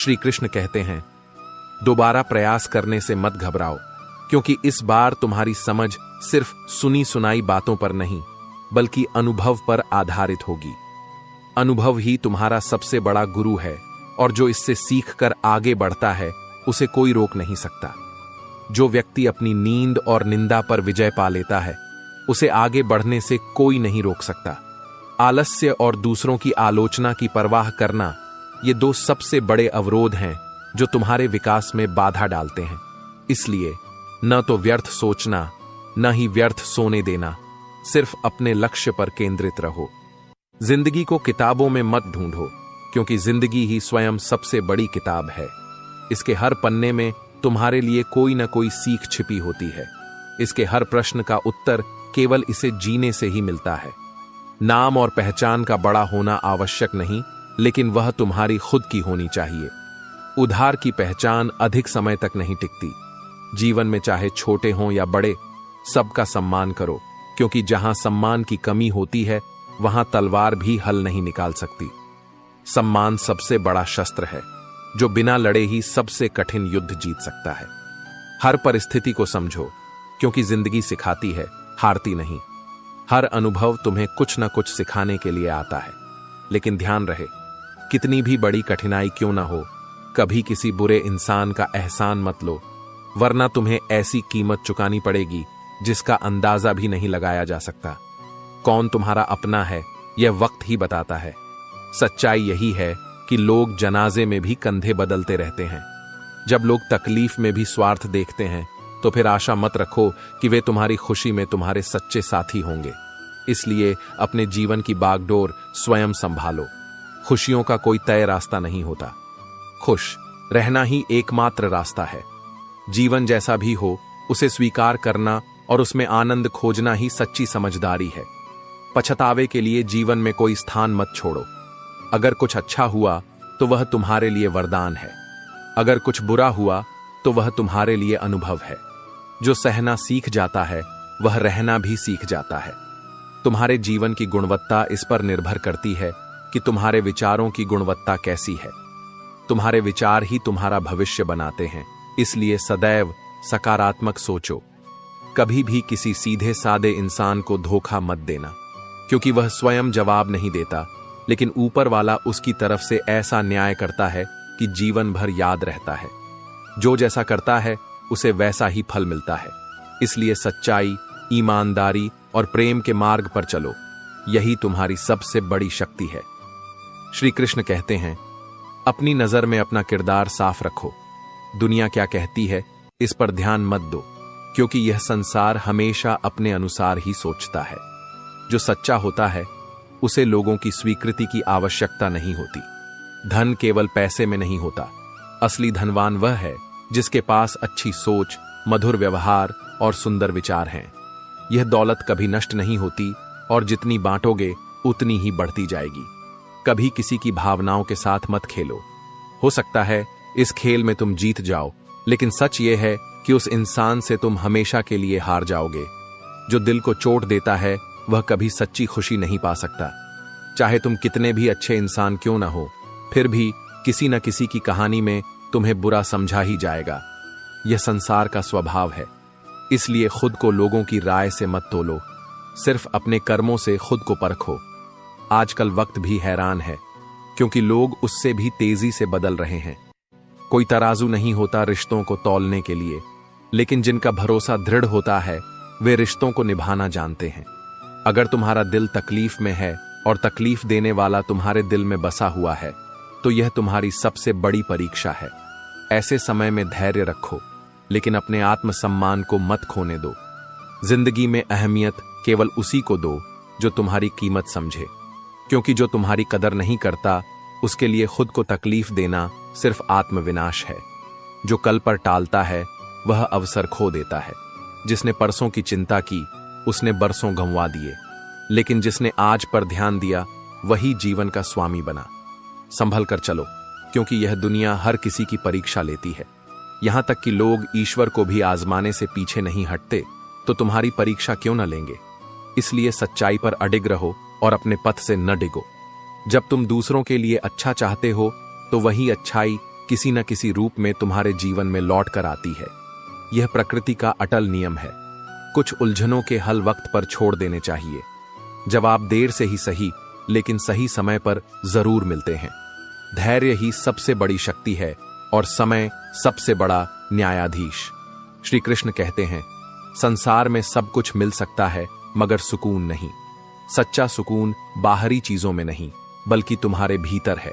श्री कृष्ण कहते हैं, दोबारा प्रयास करने से मत घबराओ, क्योंकि इस बार तुम्हारी समझ सिर्फ सुनी सुनाई बातों पर नहीं, बल्कि अनुभव पर आधारित होगी। अनुभव ही तुम्हारा सबसे बड़ा गुरु है, और जो इससे सीखकर आगे बढ़ता है उसे कोई रोक नहीं सकता। जो व्यक्ति अपनी नींद और निंदा पर विजय पा लेता है, उसे आगे बढ़ने से कोई नहीं रोक सकता। आलस्य और दूसरों की आलोचना की परवाह करना, ये दो सबसे बड़े अवरोध हैं जो तुम्हारे विकास में बाधा डालते हैं। इसलिए न तो व्यर्थ सोचना, न ही व्यर्थ सोने देना, सिर्फ अपने लक्ष्य पर केंद्रित रहो। जिंदगी को किताबों में मत ढूंढो, क्योंकि जिंदगी ही स्वयं सबसे बड़ी किताब है। इसके हर पन्ने में तुम्हारे लिए कोई न कोई सीख छिपी होती है। इसके हर प्रश्न का उत्तर केवल इसे जीने से ही मिलता है। नाम और पहचान का बड़ा होना आवश्यक नहीं, लेकिन वह तुम्हारी खुद की होनी चाहिए। उधार की पहचान अधिक समय तक नहीं टिकती। जीवन में चाहे छोटे हों या बड़े, सबका सम्मान करो, क्योंकि जहां सम्मान की कमी होती है वहां तलवार भी हल नहीं निकाल सकती। सम्मान सबसे बड़ा शस्त्र है, जो बिना लड़े ही सबसे कठिन युद्ध जीत सकता है। हर परिस्थिति को समझो, क्योंकि जिंदगी सिखाती है, हारती नहीं। हर अनुभव तुम्हें कुछ न कुछ सिखाने के लिए आता है। लेकिन ध्यान रहे, कितनी भी बड़ी कठिनाई क्यों ना हो, कभी किसी बुरे इंसान का एहसान मत लो, वरना तुम्हें ऐसी कीमत चुकानी पड़ेगी जिसका अंदाजा भी नहीं लगाया जा सकता। कौन तुम्हारा अपना है, यह वक्त ही बताता है। सच्चाई यही है कि लोग जनाजे में भी कंधे बदलते रहते हैं। जब लोग तकलीफ में भी स्वार्थ देखते हैं, तो फिर आशा मत रखो कि वे तुम्हारी खुशी में तुम्हारे सच्चे साथी होंगे। इसलिए अपने जीवन की बागडोर स्वयं संभालो। खुशियों का कोई तय रास्ता नहीं होता, खुश रहना ही एकमात्र रास्ता है। जीवन जैसा भी हो, उसे स्वीकार करना और उसमें आनंद खोजना ही सच्ची समझदारी है। पछतावे के लिए जीवन में कोई स्थान मत छोड़ो। अगर कुछ अच्छा हुआ तो वह तुम्हारे लिए वरदान है, अगर कुछ बुरा हुआ तो वह तुम्हारे लिए अनुभव है। जो सहना सीख जाता है, वह रहना भी सीख जाता है। तुम्हारे जीवन की गुणवत्ता इस पर निर्भर करती है कि तुम्हारे विचारों की गुणवत्ता कैसी है। तुम्हारे विचार ही तुम्हारा भविष्य बनाते हैं, इसलिए सदैव सकारात्मक सोचो। कभी भी किसी सीधे सादे इंसान को धोखा मत देना, क्योंकि वह स्वयं जवाब नहीं देता, लेकिन ऊपर वाला उसकी तरफ से ऐसा न्याय करता है कि जीवन भर याद रहता है। जो जैसा करता है उसे वैसा ही फल मिलता है। इसलिए सच्चाई, ईमानदारी और प्रेम के मार्ग पर चलो, यही तुम्हारी सबसे बड़ी शक्ति है। श्री कृष्ण कहते हैं, अपनी नजर में अपना किरदार साफ रखो। दुनिया क्या कहती है इस पर ध्यान मत दो, क्योंकि यह संसार हमेशा अपने अनुसार ही सोचता है। जो सच्चा होता है उसे लोगों की स्वीकृति की आवश्यकता नहीं होती। धन केवल पैसे में नहीं होता, असली धनवान वह है जिसके पास अच्छी सोच, मधुर व्यवहार और सुंदर विचार हैं। यह दौलत कभी नष्ट नहीं होती, और जितनी बांटोगे उतनी ही बढ़ती जाएगी। कभी किसी की भावनाओं के साथ मत खेलो। हो सकता है इस खेल में तुम जीत जाओ, लेकिन सच यह है कि उस इंसान से तुम हमेशा के लिए हार जाओगे। जो दिल को चोट देता है वह कभी सच्ची खुशी नहीं पा सकता। चाहे तुम कितने भी अच्छे इंसान क्यों ना हो, फिर भी किसी न किसी की कहानी में तुम्हें बुरा समझा ही जाएगा। यह संसार का स्वभाव है। इसलिए खुद को लोगों की राय से मत तोलो, सिर्फ अपने कर्मों से खुद को परखो। आजकल वक्त भी हैरान है, क्योंकि लोग उससे भी तेजी से बदल रहे हैं। कोई तराजू नहीं होता रिश्तों को तौलने के लिए, लेकिन जिनका भरोसा दृढ़ होता है वे रिश्तों को निभाना जानते हैं। अगर तुम्हारा दिल तकलीफ में है और तकलीफ देने वाला तुम्हारे दिल में बसा हुआ है, तो यह तुम्हारी सबसे बड़ी परीक्षा है। ऐसे समय में धैर्य रखो, लेकिन अपने आत्मसम्मान को मत खोने दो। जिंदगी में अहमियत केवल उसी को दो जो तुम्हारी कीमत समझे, क्योंकि जो तुम्हारी कदर नहीं करता उसके लिए खुद को तकलीफ देना सिर्फ आत्मविनाश है। जो कल पर टालता है वह अवसर खो देता है। जिसने परसों की चिंता की उसने बरसों गंवा दिए, लेकिन जिसने आज पर ध्यान दिया वही जीवन का स्वामी बना। संभल कर चलो, क्योंकि यह दुनिया हर किसी की परीक्षा लेती है। यहां तक कि लोग ईश्वर को भी आजमाने से पीछे नहीं हटते, तो तुम्हारी परीक्षा क्यों न लेंगे। इसलिए सच्चाई पर अडिग रहो और अपने पथ से न डिगो। जब तुम दूसरों के लिए अच्छा चाहते हो तो वही अच्छाई किसी न किसी रूप में तुम्हारे जीवन में लौट कर आती है। यह प्रकृति का अटल नियम है। कुछ उलझनों के हल वक्त पर छोड़ देने चाहिए। जवाब देर से ही सही, लेकिन सही समय पर जरूर मिलते हैं। धैर्य ही सबसे बड़ी शक्ति है और समय सबसे बड़ा न्यायाधीश। श्री कृष्ण कहते हैं, संसार में सब कुछ मिल सकता है मगर सुकून नहीं। सच्चा सुकून बाहरी चीजों में नहीं बल्कि तुम्हारे भीतर है।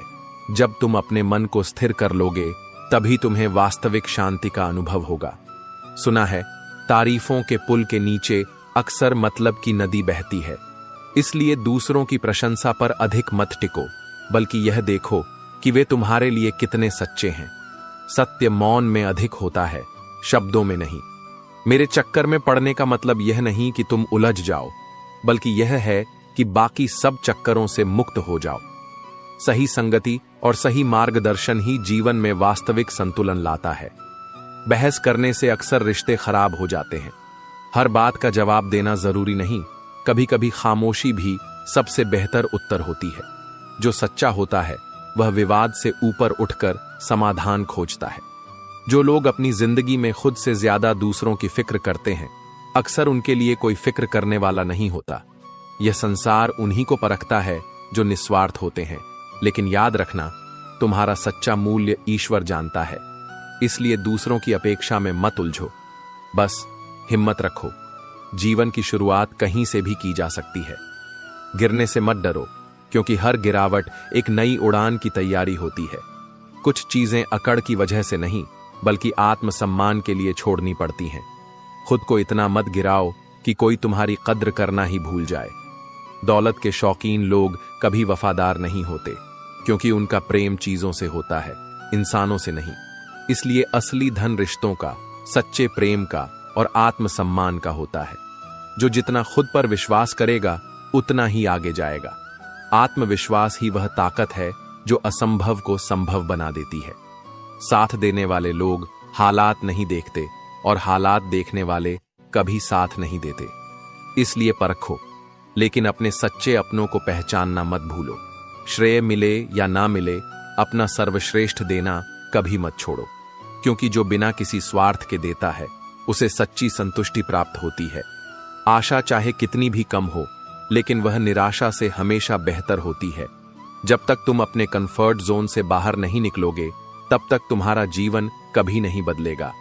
जब तुम अपने मन को स्थिर कर लोगे तभी तुम्हें वास्तविक शांति का अनुभव होगा। सुना है, तारीफों के पुल के नीचे अक्सर मतलब की नदी बहती है। इसलिए दूसरों की प्रशंसा पर अधिक मत टिको, बल्कि यह देखो कि वे तुम्हारे लिए कितने सच्चे हैं। सत्य मौन में अधिक होता है, शब्दों में नहीं। मेरे चक्कर में पड़ने का मतलब यह नहीं कि तुम उलझ जाओ, बल्कि यह है कि बाकी सब चक्करों से मुक्त हो जाओ। सही संगति और सही मार्गदर्शन ही जीवन में वास्तविक संतुलन लाता है। बहस करने से अक्सर रिश्ते खराब हो जाते हैं। हर बात का जवाब देना जरूरी नहीं, कभी कभी खामोशी भी सबसे बेहतर उत्तर होती है। जो सच्चा होता है वह विवाद से ऊपर उठकर समाधान खोजता है। जो लोग अपनी जिंदगी में खुद से ज्यादा दूसरों की फिक्र करते हैं, अक्सर उनके लिए कोई फिक्र करने वाला नहीं होता। यह संसार उन्हीं को परखता है जो निस्वार्थ होते हैं। लेकिन याद रखना, तुम्हारा सच्चा मूल्य ईश्वर जानता है। इसलिए दूसरों की अपेक्षा में मत उलझो, बस हिम्मत रखो। जीवन की शुरुआत कहीं से भी की जा सकती है। गिरने से मत डरो, क्योंकि हर गिरावट एक नई उड़ान की तैयारी होती है। कुछ चीजें अकड़ की वजह से नहीं बल्कि आत्मसम्मान के लिए छोड़नी पड़ती हैं। खुद को इतना मत गिराओ कि कोई तुम्हारी कद्र करना ही भूल जाए। दौलत के शौकीन लोग कभी वफादार नहीं होते, क्योंकि उनका प्रेम चीजों से होता है, इंसानों से नहीं। इसलिए असली धन रिश्तों का, सच्चे प्रेम का और आत्मसम्मान का होता है। जो जितना खुद पर विश्वास करेगा उतना ही आगे जाएगा। आत्मविश्वास ही वह ताकत है जो असंभव को संभव बना देती है। साथ देने वाले लोग हालात नहीं देखते और हालात देखने वाले कभी साथ नहीं देते। इसलिए परखो, लेकिन अपने सच्चे अपनों को पहचानना मत भूलो। श्रेय मिले या ना मिले, अपना सर्वश्रेष्ठ देना कभी मत छोड़ो, क्योंकि जो बिना किसी स्वार्थ के देता है उसे सच्ची संतुष्टि प्राप्त होती है। आशा चाहे कितनी भी कम हो, लेकिन वह निराशा से हमेशा बेहतर होती है। जब तक तुम अपने कंफर्ट जोन से बाहर नहीं निकलोगे, तब तक तुम्हारा जीवन कभी नहीं बदलेगा।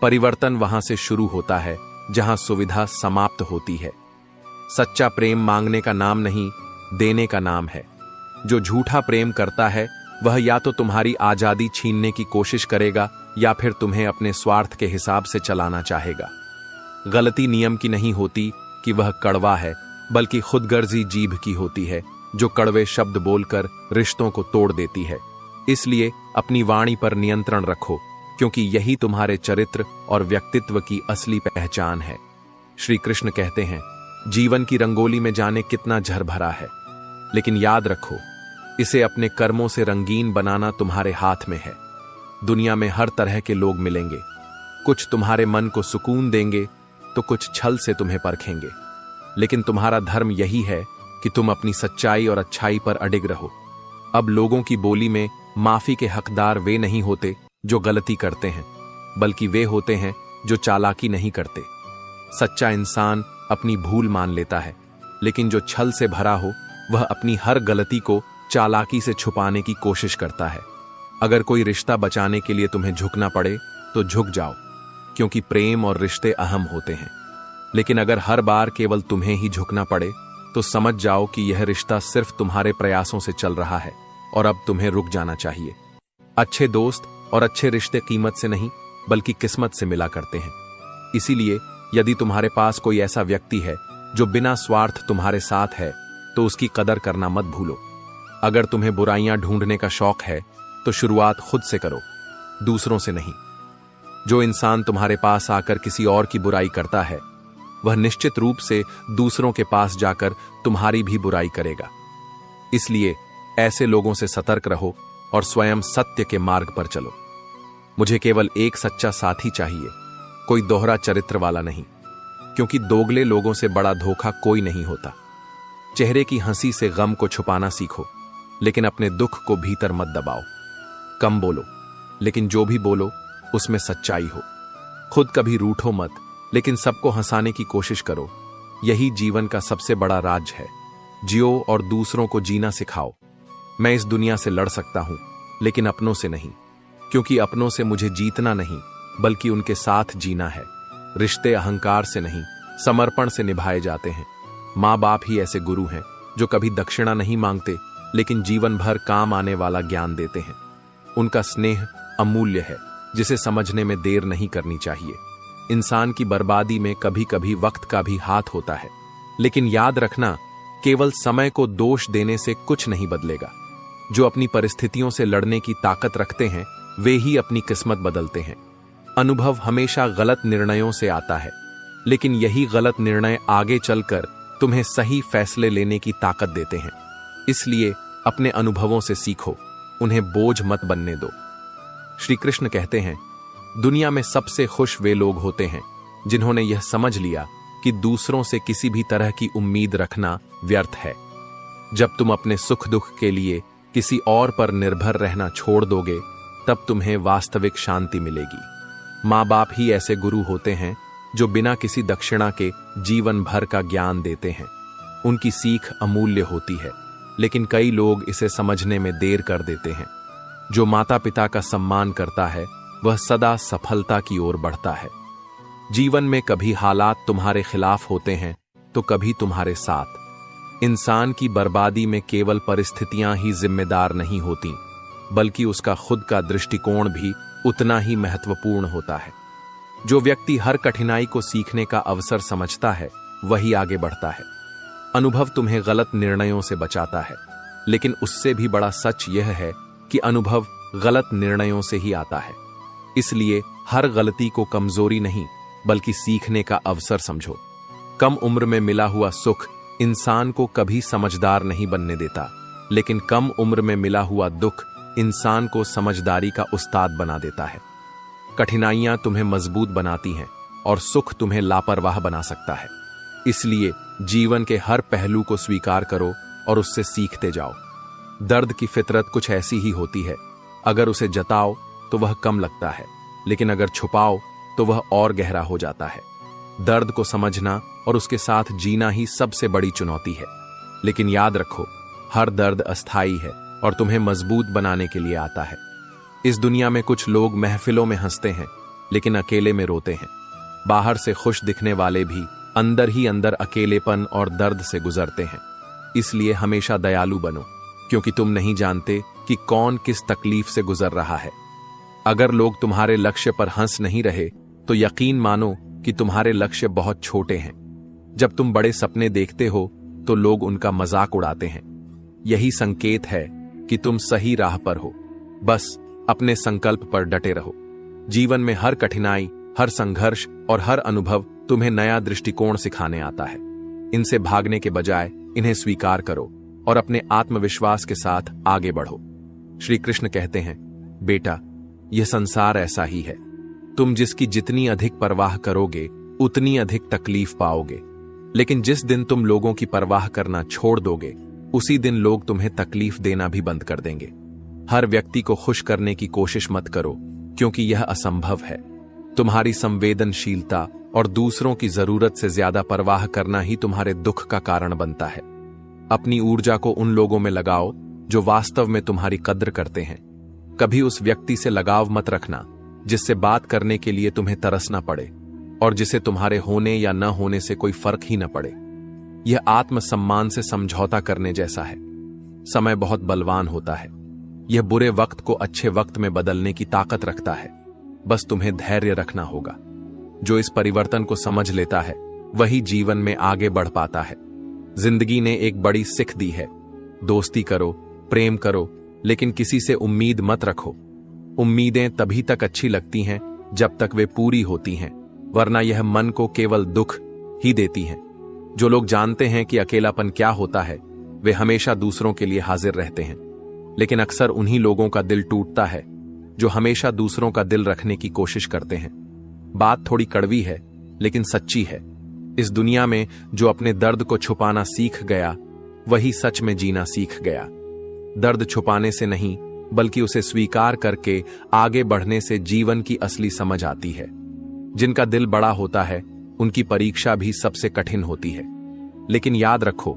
परिवर्तन वहां से शुरू होता है जहां सुविधा समाप्त होती है। सच्चा प्रेम मांगने का नाम नहीं, देने का नाम है। जो झूठा प्रेम करता है वह या तो तुम्हारी आजादी छीनने की कोशिश करेगा या फिर तुम्हें अपने स्वार्थ के हिसाब से चलाना चाहेगा। गलती नियम की नहीं होती कि वह कड़वा है, बल्कि खुदगर्जी जीभ की होती है जो कड़वे शब्द बोलकर रिश्तों को तोड़ देती है। इसलिए अपनी वाणी पर नियंत्रण रखो, क्योंकि यही तुम्हारे चरित्र और व्यक्तित्व की असली पहचान है। श्री कृष्ण कहते हैं, जीवन की रंगोली में जाने कितना झर भरा है, लेकिन याद रखो, इसे अपने कर्मों से रंगीन बनाना तुम्हारे हाथ में है। दुनिया में हर तरह के लोग मिलेंगे, कुछ तुम्हारे मन को सुकून देंगे तो कुछ छल से तुम्हें परखेंगे। लेकिन तुम्हारा धर्म यही है कि तुम अपनी सच्चाई और अच्छाई पर अडिग रहो। अब लोगों की बोली में माफी के हकदार वे नहीं होते जो गलती करते हैं, बल्कि वे होते हैं जो चालाकी नहीं करते। सच्चा इंसान अपनी भूल मान लेता है, लेकिन जो छल से भरा हो वह अपनी हर गलती को चालाकी से छुपाने की कोशिश करता है। अगर कोई रिश्ता बचाने के लिए तुम्हें झुकना पड़े तो झुक जाओ, क्योंकि प्रेम और रिश्ते अहम होते हैं। लेकिन अगर हर बार केवल तुम्हें ही झुकना पड़े तो समझ जाओ कि यह रिश्ता सिर्फ तुम्हारे प्रयासों से चल रहा है और अब तुम्हें रुक जाना चाहिए। अच्छे दोस्त और अच्छे रिश्ते कीमत से नहीं बल्कि किस्मत से मिला करते हैं। इसीलिए यदि तुम्हारे पास कोई ऐसा व्यक्ति है जो बिना स्वार्थ तुम्हारे साथ है तो उसकी कदर करना मत भूलो। अगर तुम्हें बुराइयां ढूंढने का शौक है तो शुरुआत खुद से करो, दूसरों से नहीं। जो इंसान तुम्हारे पास आकर किसी और की बुराई करता है वह निश्चित रूप से दूसरों के पास जाकर तुम्हारी भी बुराई करेगा। इसलिए ऐसे लोगों से सतर्क रहो और स्वयं सत्य के मार्ग पर चलो। मुझे केवल एक सच्चा साथी चाहिए, कोई दोहरा चरित्र वाला नहीं, क्योंकि दोगले लोगों से बड़ा धोखा कोई नहीं होता। चेहरे की हंसी से गम को छुपाना सीखो, लेकिन अपने दुख को भीतर मत दबाओ। कम बोलो, लेकिन जो भी बोलो उसमें सच्चाई हो। खुद कभी रूठो मत, लेकिन सबको हंसाने की कोशिश करो। यही जीवन का सबसे बड़ा राज है। जियो और दूसरों को जीना सिखाओ। मैं इस दुनिया से लड़ सकता हूं, लेकिन अपनों से नहीं, क्योंकि अपनों से मुझे जीतना नहीं बल्कि उनके साथ जीना है। रिश्ते अहंकार से नहीं, समर्पण से निभाए जाते हैं। माँ बाप ही ऐसे गुरु हैं जो कभी दक्षिणा नहीं मांगते, लेकिन जीवन भर काम आने वाला ज्ञान देते हैं। उनका स्नेह अमूल्य है, जिसे समझने में देर नहीं करनी चाहिए। इंसान की बर्बादी में कभी कभी वक्त का भी हाथ होता है, लेकिन याद रखना, केवल समय को दोष देने से कुछ नहीं बदलेगा। जो अपनी परिस्थितियों से लड़ने की ताकत रखते हैं, वे ही अपनी किस्मत बदलते हैं। अनुभव हमेशा गलत निर्णयों से आता है, लेकिन यही गलत निर्णय आगे चलकर तुम्हें सही फैसले लेने की ताकत देते हैं। इसलिए अपने अनुभवों से सीखो, उन्हें बोझ मत बनने दो। श्री कृष्ण कहते हैं, दुनिया में सबसे खुश वे लोग होते हैं जिन्होंने यह समझ लिया कि दूसरों से किसी भी तरह की उम्मीद रखना व्यर्थ है। जब तुम अपने सुख दुख के लिए किसी और पर निर्भर रहना छोड़ दोगे, तब तुम्हें वास्तविक शांति मिलेगी। माँ बाप ही ऐसे गुरु होते हैं जो बिना किसी दक्षिणा के जीवन भर का ज्ञान देते हैं। उनकी सीख अमूल्य होती है, लेकिन कई लोग इसे समझने में देर कर देते हैं। जो माता पिता का सम्मान करता है, वह सदा सफलता की ओर बढ़ता है। जीवन में कभी हालात तुम्हारे खिलाफ होते हैं तो कभी तुम्हारे साथ। इंसान की बर्बादी में केवल परिस्थितियां ही जिम्मेदार नहीं होती, बल्कि उसका खुद का दृष्टिकोण भी उतना ही महत्वपूर्ण होता है। जो व्यक्ति हर कठिनाई को सीखने का अवसर समझता है, वही आगे बढ़ता है। अनुभव तुम्हें गलत निर्णयों से बचाता है, लेकिन उससे भी बड़ा सच यह है कि अनुभव गलत निर्णयों से ही आता है। इसलिए हर गलती को कमजोरी नहीं, बल्कि सीखने का अवसर समझो। कम उम्र में मिला हुआ सुख इंसान को कभी समझदार नहीं बनने देता, लेकिन कम उम्र में मिला हुआ दुख इंसान को समझदारी का उस्ताद बना देता है। कठिनाइयां तुम्हें मजबूत बनाती हैं और सुख तुम्हें लापरवाह बना सकता है। इसलिए जीवन के हर पहलू को स्वीकार करो और उससे सीखते जाओ। दर्द की फितरत कुछ ऐसी ही होती है, अगर उसे जताओ तो वह कम लगता है, लेकिन अगर छुपाओ तो वह और गहरा हो जाता है। दर्द को समझना और उसके साथ जीना ही सबसे बड़ी चुनौती है। लेकिन याद रखो, हर दर्द अस्थायी है और तुम्हें मजबूत बनाने के लिए आता है। इस दुनिया में कुछ लोग महफिलों में हंसते हैं, लेकिन अकेले में रोते हैं। बाहर से खुश दिखने वाले भी अंदर ही अंदर अकेलेपन और दर्द से गुजरते हैं। इसलिए हमेशा दयालु बनो, क्योंकि तुम नहीं जानते कि कौन किस तकलीफ से गुजर रहा है। अगर लोग तुम्हारे लक्ष्य पर हंस नहीं रहे, तो यकीन मानो कि तुम्हारे लक्ष्य बहुत छोटे हैं। जब तुम बड़े सपने देखते हो तो लोग उनका मजाक उड़ाते हैं। यही संकेत है कि तुम सही राह पर हो। बस अपने संकल्प पर डटे रहो। जीवन में हर कठिनाई, हर संघर्ष और हर अनुभव तुम्हें नया दृष्टिकोण सिखाने आता है। इनसे भागने के बजाय इन्हें स्वीकार करो और अपने आत्मविश्वास के साथ आगे बढ़ो। श्री कृष्ण कहते हैं, बेटा, यह संसार ऐसा ही है। तुम जिसकी जितनी अधिक परवाह करोगे, उतनी अधिक तकलीफ पाओगे। लेकिन जिस दिन तुम लोगों की परवाह करना छोड़ दोगे, उसी दिन लोग तुम्हें तकलीफ देना भी बंद कर देंगे। हर व्यक्ति को खुश करने की कोशिश मत करो, क्योंकि यह असंभव है। तुम्हारी संवेदनशीलता और दूसरों की जरूरत से ज्यादा परवाह करना ही तुम्हारे दुख का कारण बनता है। अपनी ऊर्जा को उन लोगों में लगाओ जो वास्तव में तुम्हारी कद्र करते हैं। कभी उस व्यक्ति से लगाव मत रखना जिससे बात करने के लिए तुम्हें तरसना पड़े और जिसे तुम्हारे होने या न होने से कोई फर्क ही न पड़े। यह आत्मसम्मान से समझौता करने जैसा है। समय बहुत बलवान होता है। यह बुरे वक्त को अच्छे वक्त में बदलने की ताकत रखता है। बस तुम्हें धैर्य रखना होगा। जो इस परिवर्तन को समझ लेता है, वही जीवन में आगे बढ़ पाता है। जिंदगी ने एक बड़ी सिख दी है। दोस्ती करो, प्रेम करो, लेकिन किसी से उम्मीद मत रखो। उम्मीदें तभी तक अच्छी लगती हैं जब तक वे पूरी होती हैं, वरना यह मन को केवल दुख ही देती हैं। जो लोग जानते हैं कि अकेलापन क्या होता है, वे हमेशा दूसरों के लिए हाजिर रहते हैं। लेकिन अक्सर उन्हीं लोगों का दिल टूटता है जो हमेशा दूसरों का दिल रखने की कोशिश करते हैं। बात थोड़ी कड़वी है, लेकिन सच्ची है। इस दुनिया में जो अपने दर्द को छुपाना सीख गया, वही सच में जीना सीख गया। दर्द छुपाने से नहीं, बल्कि उसे स्वीकार करके आगे बढ़ने से जीवन की असली समझ आती है। जिनका दिल बड़ा होता है उनकी परीक्षा भी सबसे कठिन होती है। लेकिन याद रखो,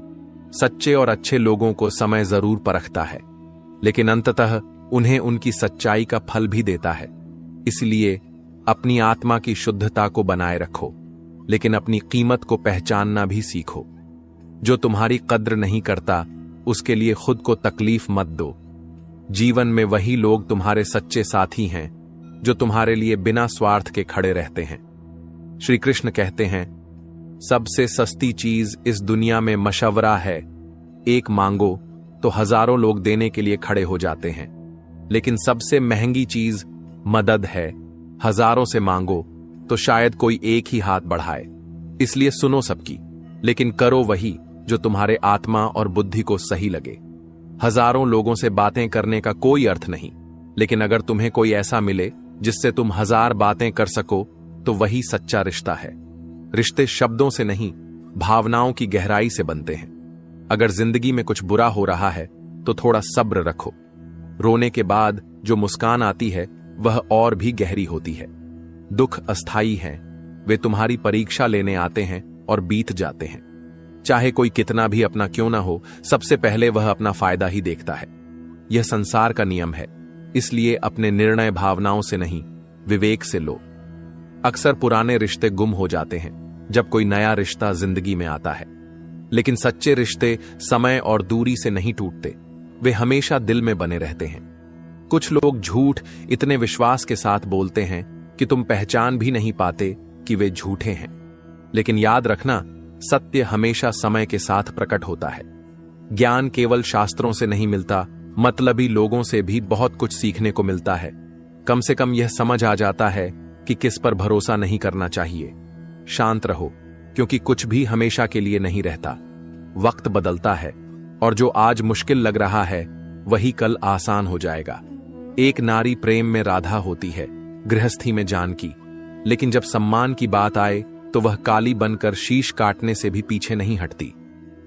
सच्चे और अच्छे लोगों को समय जरूर परखता है, लेकिन अंततः उन्हें उनकी सच्चाई का फल भी देता है। इसलिए अपनी आत्मा की शुद्धता को बनाए रखो, लेकिन अपनी कीमत को पहचानना भी सीखो। जो तुम्हारी कद्र नहीं करता उसके लिए खुद को तकलीफ मत दो। जीवन में वही लोग तुम्हारे सच्चे साथी हैं जो तुम्हारे लिए बिना स्वार्थ के खड़े रहते हैं। श्री कृष्ण कहते हैं, सबसे सस्ती चीज इस दुनिया में मशवरा है। एक मांगो तो हजारों लोग देने के लिए खड़े हो जाते हैं, लेकिन सबसे महंगी चीज मदद है। हजारों से मांगो तो शायद कोई एक ही हाथ बढ़ाए। इसलिए सुनो सबकी, लेकिन करो वही जो तुम्हारे आत्मा और बुद्धि को सही लगे। हजारों लोगों से बातें करने का कोई अर्थ नहीं, लेकिन अगर तुम्हें कोई ऐसा मिले जिससे तुम 1000 बातें कर सको तो वही सच्चा रिश्ता है। रिश्ते शब्दों से नहीं, भावनाओं की गहराई से बनते हैं। अगर जिंदगी में कुछ बुरा हो रहा है तो थोड़ा सब्र रखो। रोने के बाद जो मुस्कान आती है वह और भी गहरी होती है। दुख अस्थाई हैं, वे तुम्हारी परीक्षा लेने आते हैं और बीत जाते हैं। चाहे कोई कितना भी अपना क्यों ना हो, सबसे पहले वह अपना फायदा ही देखता है। यह संसार का नियम है, इसलिए अपने निर्णय भावनाओं से नहीं, विवेक से लो। अक्सर पुराने रिश्ते गुम हो जाते हैं जब कोई नया रिश्ता जिंदगी में आता है, लेकिन सच्चे रिश्ते समय और दूरी से नहीं टूटते, वे हमेशा दिल में बने रहते हैं। कुछ लोग झूठ इतने विश्वास के साथ बोलते हैं कि तुम पहचान भी नहीं पाते कि वे झूठे हैं। लेकिन याद रखना, सत्य हमेशा समय के साथ प्रकट होता है। ज्ञान केवल शास्त्रों से नहीं मिलता, मतलबी लोगों से भी बहुत कुछ सीखने को मिलता है। कम से कम यह समझ आ जाता है कि किस पर भरोसा नहीं करना चाहिए। शांत रहो, क्योंकि कुछ भी हमेशा के लिए नहीं रहता। वक्त बदलता है और जो आज मुश्किल लग रहा है वही कल आसान हो जाएगा। एक नारी प्रेम में राधा होती है, गृहस्थी में जानकी, लेकिन जब सम्मान की बात आए तो वह काली बनकर शीश काटने से भी पीछे नहीं हटती।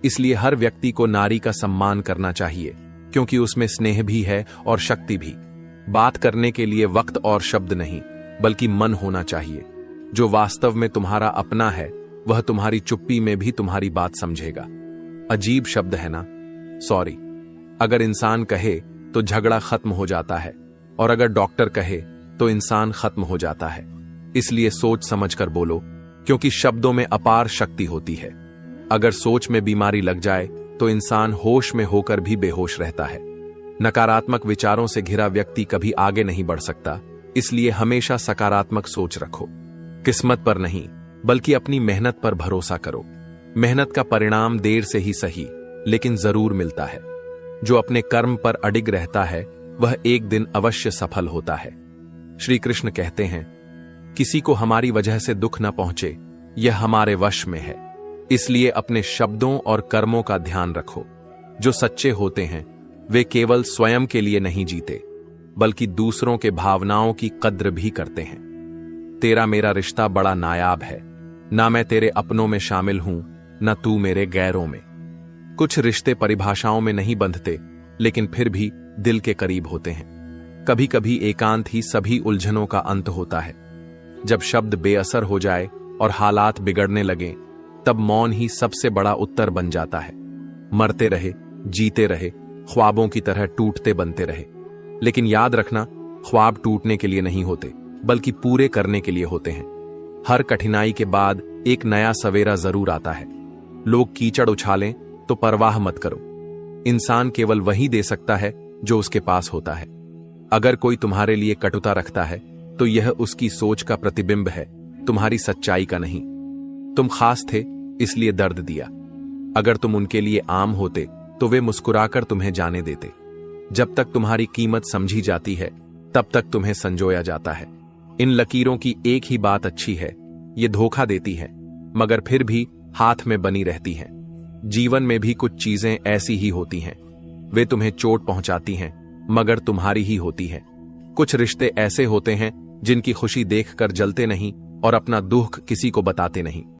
इसलिए हर व्यक्ति को नारी का सम्मान करना चाहिए, क्योंकि उसमें स्नेह भी है और शक्ति भी। बात करने के लिए वक्त और शब्द नहीं, बल्कि मन होना चाहिए। जो वास्तव में तुम्हारा अपना है वह तुम्हारी चुप्पी में भी तुम्हारी बात समझेगा। अजीब शब्द है ना, सॉरी। अगर इंसान कहे तो झगड़ा खत्म हो जाता है, और अगर डॉक्टर कहे तो इंसान खत्म हो जाता है। इसलिए सोच समझकर बोलो, क्योंकि शब्दों में अपार शक्ति होती है। अगर सोच में बीमारी लग जाए तो इंसान होश में होकर भी बेहोश रहता है। नकारात्मक विचारों से घिरा व्यक्ति कभी आगे नहीं बढ़ सकता। इसलिए हमेशा सकारात्मक सोच रखो। किस्मत पर नहीं, बल्कि अपनी मेहनत पर भरोसा करो। मेहनत का परिणाम देर से ही सही, लेकिन जरूर मिलता है। जो अपने कर्म पर अडिग रहता है वह एक दिन अवश्य सफल होता है। श्री कृष्ण कहते हैं, किसी को हमारी वजह से दुख न पहुंचे, यह हमारे वश में है। इसलिए अपने शब्दों और कर्मों का ध्यान रखो। जो सच्चे होते हैं वे केवल स्वयं के लिए नहीं जीते, बल्कि दूसरों के भावनाओं की कद्र भी करते हैं। तेरा मेरा रिश्ता बड़ा नायाब है, ना मैं तेरे अपनों में शामिल हूं, न तू मेरे गैरों में। कुछ रिश्ते परिभाषाओं में नहीं बंधते, लेकिन फिर भी दिल के करीब होते हैं। कभी कभी एकांत ही सभी उलझनों का अंत होता है। जब शब्द बेअसर हो जाए और हालात बिगड़ने लगे, तब मौन ही सबसे बड़ा उत्तर बन जाता है। मरते रहे, जीते रहे, ख्वाबों की तरह टूटते बनते रहे। लेकिन याद रखना, ख्वाब टूटने के लिए नहीं होते, बल्कि पूरे करने के लिए होते हैं। हर कठिनाई के बाद एक नया सवेरा जरूर आता है। लोग कीचड़ उछालें तो परवाह मत करो। इंसान केवल वही दे सकता है जो उसके पास होता है। अगर कोई तुम्हारे लिए कटुता रखता है तो यह उसकी सोच का प्रतिबिंब है, तुम्हारी सच्चाई का नहीं। तुम खास थे इसलिए दर्द दिया। अगर तुम उनके लिए आम होते तो वे मुस्कुराकर तुम्हें जाने देते। जब तक तुम्हारी कीमत समझी जाती है तब तक तुम्हें संजोया जाता है। इन लकीरों की एक ही बात अच्छी है, ये धोखा देती है मगर फिर भी हाथ में बनी रहती हैं। जीवन में भी कुछ चीजें ऐसी ही होती हैं, वे तुम्हें चोट पहुंचाती हैं मगर तुम्हारी ही होती हैं। कुछ रिश्ते ऐसे होते हैं जिनकी खुशी देखकर जलते नहीं और अपना दुख किसी को बताते नहीं।